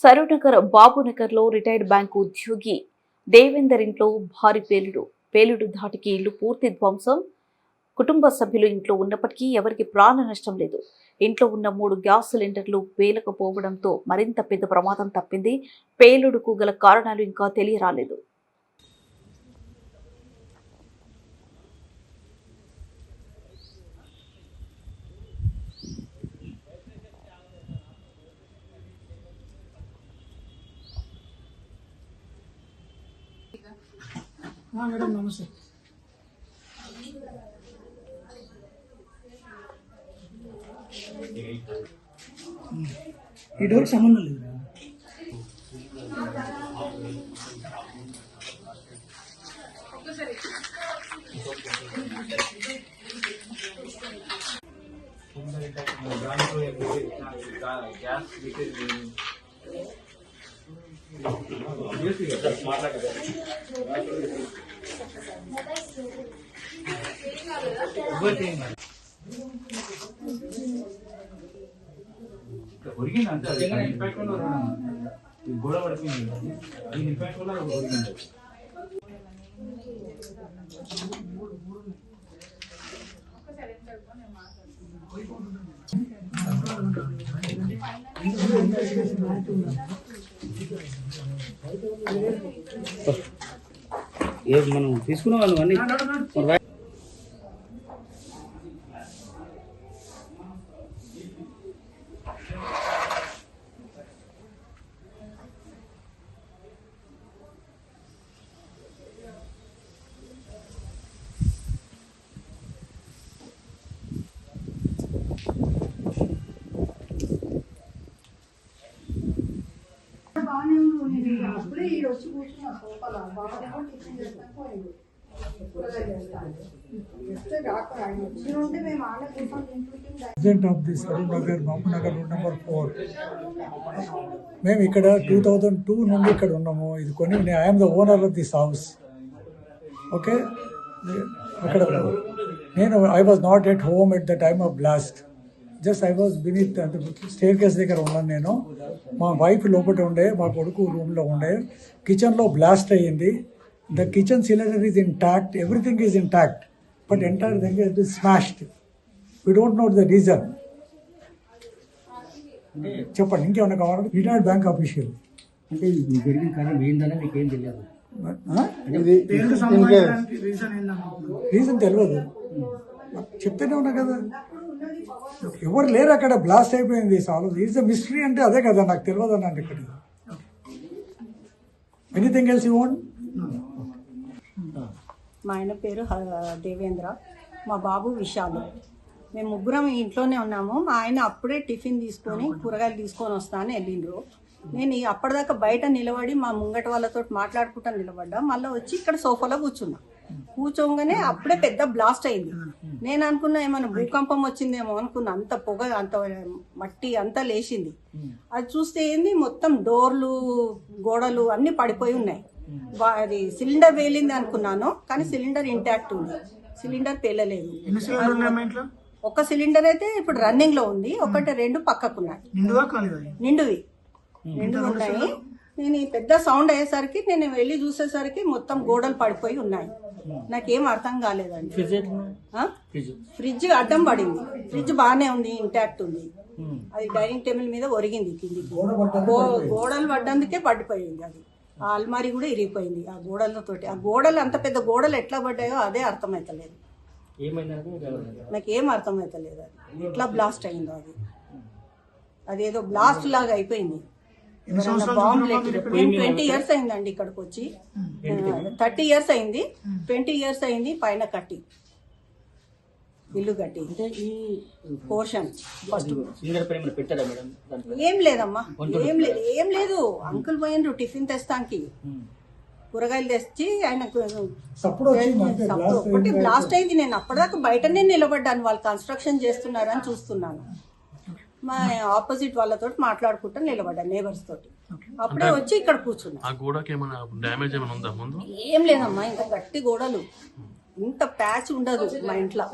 Saroornagar బాబునగర్లో retired bank ఉద్యోగి దేవేందర్ ఇంట్లో భారీ పేలుడు ధాటికి ఇల్లు పూర్తి ధ్వంసం. కుటుంబ సభ్యులు ఇంట్లో ఉన్నప్పటికీ ఎవరికి ప్రాణ నష్టం లేదు. ఇంట్లో ఉన్న 3 గ్యాస్ సిలిండర్లు పేలకపోవడంతో మరింత పెద్ద ప్రమాదం తప్పింది. పేలుడుకు గల కారణాలు ఇంకా తెలియరాలేదు. మేడం నమస్తే. ఈ డోర్కి సంబంధం లేదురా. ఒరిగింది అంతే, ఇంపాక్ట్ వల్ల గోడ పడిపోయింది. ఈ ఇంపాక్ట్ వల్ల ఒరిగింది. మనం తీసుకున్నాం అన్నీ. అప్పుడే ఈ వచ్చి కూర్చున్నా సోఫాలో బాగా టిఫిన్ చేస్తాను పోయింది. President of the Saroonagar, Babunagar road number 4. మేము ఇక్కడ 2002 నుండి ఇక్కడ ఉన్నాము. ఇది కొని I'm the owner of this house. Okay, అక్కడ నేను I was not at home at the time of blast. Just I was beneath staircase దగ్గర ఉన్నాను నేను. మా వైఫ్ లోపల ఉండే, మా కొడుకు రూమ్లో ఉండే. కిచెన్లో బ్లాస్ట్ అయ్యింది. The kitchen cylinder is intact, everything is intact, but entire thing is smashed. We don't know the reason. చెప్పండి, ఇంకేమన్నా కావాలి? రిటైర్డ్ బ్యాంక్ ఆఫీషియల్ అంటే జరిగిన కారణం ఏందని మీకు ఏం తెలియదు? రీజన్ తెలియదు, చెప్తూనే ఉన్నా కదా. ఎవరు లేరు అక్కడ, బ్లాస్ట్ అయిపోయింది. సాల్వ్ ఈజ్ ద మిస్టరీ అంటే అదే కదా, నాకు తెలియదు అన్నాను ఇక్కడ. Anything else you want? మా ఆయన పేరు దేవేంద్ర, మా బాబు విశాలు. మేము ముగ్గురం ఇంట్లోనే ఉన్నాము. మా ఆయన అప్పుడే టిఫిన్ తీసుకొని కూరగాయలు తీసుకొని వస్తానని వెళ్ళిండ్రు. నేను అప్పటిదాకా బయట నిలబడి మా ముంగట వాళ్ళతో మాట్లాడుకుంటా నిలబడ్డా. మళ్ళీ వచ్చి ఇక్కడ సోఫాలో కూర్చోగానే అప్పుడే పెద్ద బ్లాస్ట్ అయింది. నేను అనుకున్నా ఏమన్నా భూకంపం వచ్చిందేమో అనుకున్నా. అంత పొగ, అంత మట్టి అంతా లేచింది. అది చూస్తే ఏంది, మొత్తం డోర్లు గోడలు అన్నీ పడిపోయి ఉన్నాయి. అది సిలిండర్ పేలింది అనుకున్నాను, కానీ సిలిండర్ ఇంటాక్ట్ ఉంది. సిలిండర్ పేలలేదు. ఒక సిలిండర్ అయితే ఇప్పుడు రన్నింగ్ లో ఉంది, 1-2 పక్కకున్నాయి. నిండువి ఉన్నాయి. నేను ఈ పెద్ద సౌండ్ అయ్యేసరికి నేను వెళ్ళి చూసేసరికి మొత్తం గోడలు పడిపోయి ఉన్నాయి. నాకేం అర్థం కాలేదండి. ఫ్రిడ్జ్ అడ్డం పడింది. ఫ్రిడ్జ్ బాగానే ఉంది, ఇంటాక్ట్ ఉంది. అది డైనింగ్ టేబుల్ మీద ఒరిగింది కిందికి. గోడలు పడ్డందుకే పడిపోయింది. అది ఆ అల్మారీ కూడా ఇరిగిపోయింది ఆ గోడలతోటి. ఆ గోడలు, అంత పెద్ద గోడలు ఎట్లా పడ్డాయో అదే అర్థమవుతలేదు. నాకేం అర్థమవుతలేదు అది ఎట్లా బ్లాస్ట్ అయిందో. అదేదో బ్లాస్ట్ లాగా అయిపోయింది. బాంబ్ నేను 20 years అయిందండి ఇక్కడికి వచ్చి. 30 years అయింది, 20 years అయింది పైన కట్టి, ఇల్లు కట్టి. అంటే ఈ పోర్షన్ ఫస్ట్ ఏం లేదమ్మా, ఏం లేదు. అంకుల్ పోయిండ్రు టిఫిన్ తెస్తానికి, కూరగాయలు తెచ్చి ఆయన ఒకటి బ్లాస్ట్ అయింది. నేను అప్పటిదాకా బయటనే నిలబడ్డాను, వాళ్ళు కన్స్ట్రక్షన్ చేస్తున్నారని చూస్తున్నాను. మా ఆపోజిట్ వాళ్ళతో మాట్లాడుకుంటూ నిలబడ్డాను, నేబర్స్ తోటి. అప్పుడే వచ్చి ఇక్కడ కూర్చున్నా. ఏం లేదమ్మా, ఇంత గట్టి గోడలు, ఇంత ప్యాచ్ ఉండదు మా ఇంట్లో.